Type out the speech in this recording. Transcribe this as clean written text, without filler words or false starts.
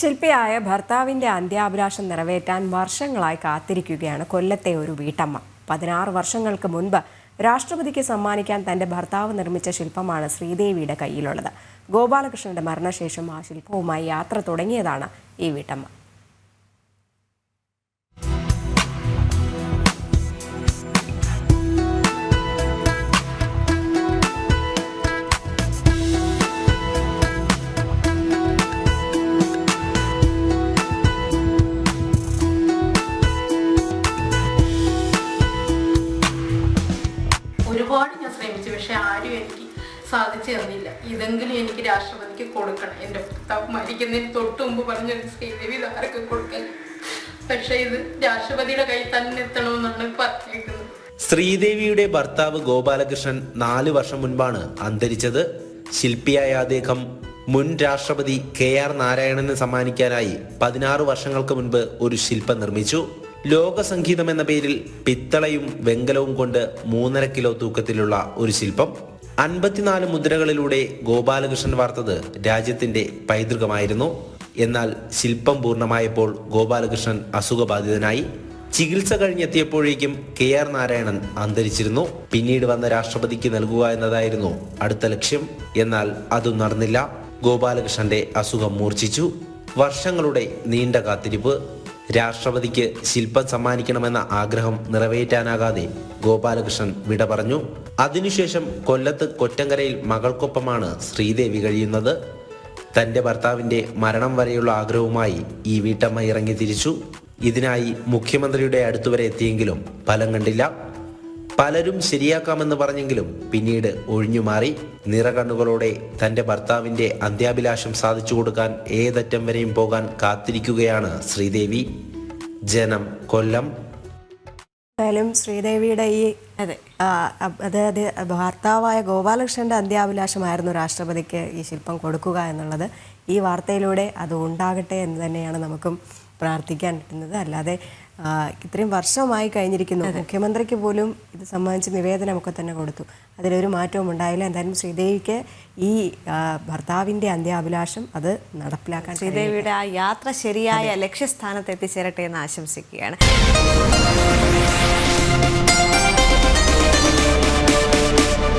ശില്പിയായ ഭർത്താവിന്റെ അന്ത്യാഭിലാഷം നിറവേറ്റാൻ വർഷങ്ങളായി കാത്തിരിക്കുകയാണ് കൊല്ലത്തെ ഒരു വീട്ടമ്മ. 16 വർഷങ്ങൾക്ക് മുൻപ് രാഷ്ട്രപതിക്ക് സമ്മാനിക്കാൻ തന്റെ ഭർത്താവ് നിർമ്മിച്ച ശില്പമാണ് ശ്രീദേവിയുടെ കയ്യിലുള്ളത്. ഗോപാലകൃഷ്ണന്റെ മരണശേഷം ആ ശില്പവുമായി യാത്ര തുടങ്ങിയതാണ് ഈ വീട്ടമ്മ. ഒരുപാട് ഞാൻ ശ്രമിച്ചു, പക്ഷെ ആരും എനിക്ക് സാധിച്ചു തന്നില്ല. ഇതെങ്കിലും എനിക്ക് രാഷ്ട്രപതിക്ക് കൊടുക്കണം. എൻ്റെ ഭർത്താവ് മരിക്കുന്നതിന് തൊട്ട് മുമ്പ് പറഞ്ഞു, ശ്രീദേവി ഇത് ആർക്ക് കൊടുക്കാൻ, പക്ഷെ ഇത് രാഷ്ട്രപതിയുടെ കയ്യിൽ തന്നെ എത്തണമെന്നാണ് പറഞ്ഞേക്കുന്നത്. ശ്രീദേവിയുടെ ഭർത്താവ് ഗോപാലകൃഷ്ണൻ 4 വർഷം മുൻപാണ് അന്തരിച്ചത്. ശില്പിയായ അദ്ദേഹം മുൻ രാഷ്ട്രപതി KR നാരായണന് സമ്മാനിക്കാനായി 16 വർഷങ്ങൾക്ക് മുൻപ് ഒരു ശില്പം നിർമ്മിച്ചു. ലോകസംഗീതം എന്ന പേരിൽ പിത്തളയും വെങ്കലവും കൊണ്ട് 3.5 കിലോ തൂക്കത്തിലുള്ള ഒരു ശില്പം. 54 മുദ്രകളിലൂടെ ഗോപാലകൃഷ്ണൻ വാർത്തത് രാജ്യത്തിന്റെ പൈതൃകമായിരുന്നു. എന്നാൽ ശില്പം പൂർണ്ണമായപ്പോൾ ഗോപാലകൃഷ്ണൻ അസുഖബാധിതനായി. ചികിത്സ കഴിഞ്ഞെത്തിയപ്പോഴേക്കും KR നാരായണൻ അന്തരിച്ചിരുന്നു. പിന്നീട് വന്ന രാഷ്ട്രപതിക്ക് നൽകുക എന്നതായിരുന്നു അടുത്ത ലക്ഷ്യം. എന്നാൽ അതും നടന്നില്ല. ഗോപാലകൃഷ്ണന്റെ അസുഖം മൂർച്ഛിച്ചു. വർഷങ്ങളുടെ നീണ്ട കാത്തിരിപ്പ്. രാഷ്ട്രപതിക്ക് ശില്പം സമ്മാനിക്കണമെന്ന ആഗ്രഹം നിറവേറ്റാനാകാതെ ഗോപാലകൃഷ്ണൻ വിട പറഞ്ഞു. അതിനുശേഷം കൊല്ലത്ത് കൊറ്റങ്കരയിൽ മകൾക്കൊപ്പമാണ് ശ്രീദേവി കഴിയുന്നത്. തന്റെ ഭർത്താവിന്റെ മരണം വരെയുള്ള ആഗ്രഹവുമായി ഈ വീട്ടമ്മ ഇറങ്ങി തിരിച്ചു. ഇതിനായി മുഖ്യമന്ത്രിയുടെ അടുത്തുവരെ എത്തിയെങ്കിലും ഫലം കണ്ടില്ല. പലരും ശരിയാക്കാമെന്ന് പറഞ്ഞെങ്കിലും പിന്നീട് ഒഴിഞ്ഞുമാറി. നിറകണ്ണുകളോടെ തന്റെ ഭർത്താവിന്റെ അന്ത്യാഭിലാഷം സാധിച്ചു കൊടുക്കാൻ ഏതറ്റം വരെയും പോകാൻ കാത്തിരിക്കുകയാണ് ശ്രീദേവി. ജനം, കൊല്ലം. എന്തായാലും ശ്രീദേവിയുടെ ഈ അതായത് ഭർത്താവായ ഗോപാലകൃഷ്ണന്റെ അന്ത്യാഭിലാഷമായിരുന്നു രാഷ്ട്രപതിക്ക് ഈ ശില്പം കൊടുക്കുക എന്നുള്ളത്. ഈ വാർത്തയിലൂടെ അത് ഉണ്ടാകട്ടെ എന്ന് തന്നെയാണ് നമുക്കും പ്രാർത്ഥിക്കാൻ പറ്റുന്നത്. അല്ലാതെ ഇത്രയും വർഷമായി കഴിഞ്ഞിരിക്കുന്നു. മുഖ്യമന്ത്രിക്ക് പോലും ഇത് സംബന്ധിച്ച് നിവേദനമൊക്കെ തന്നെ കൊടുത്തു. അതിലൊരു മാറ്റവും ഉണ്ടായില്ല. എന്തായാലും ശ്രീദേവിക്ക് ഈ ഭർത്താവിൻ്റെ അന്ത്യാഭിലാഷം അത് നടപ്പിലാക്കാൻ, ശ്രീദേവിയുടെ ആ യാത്ര ശരിയായ ലക്ഷ്യസ്ഥാനത്ത് എത്തിച്ചേരട്ടെ എന്ന് ആശംസിക്കുകയാണ്.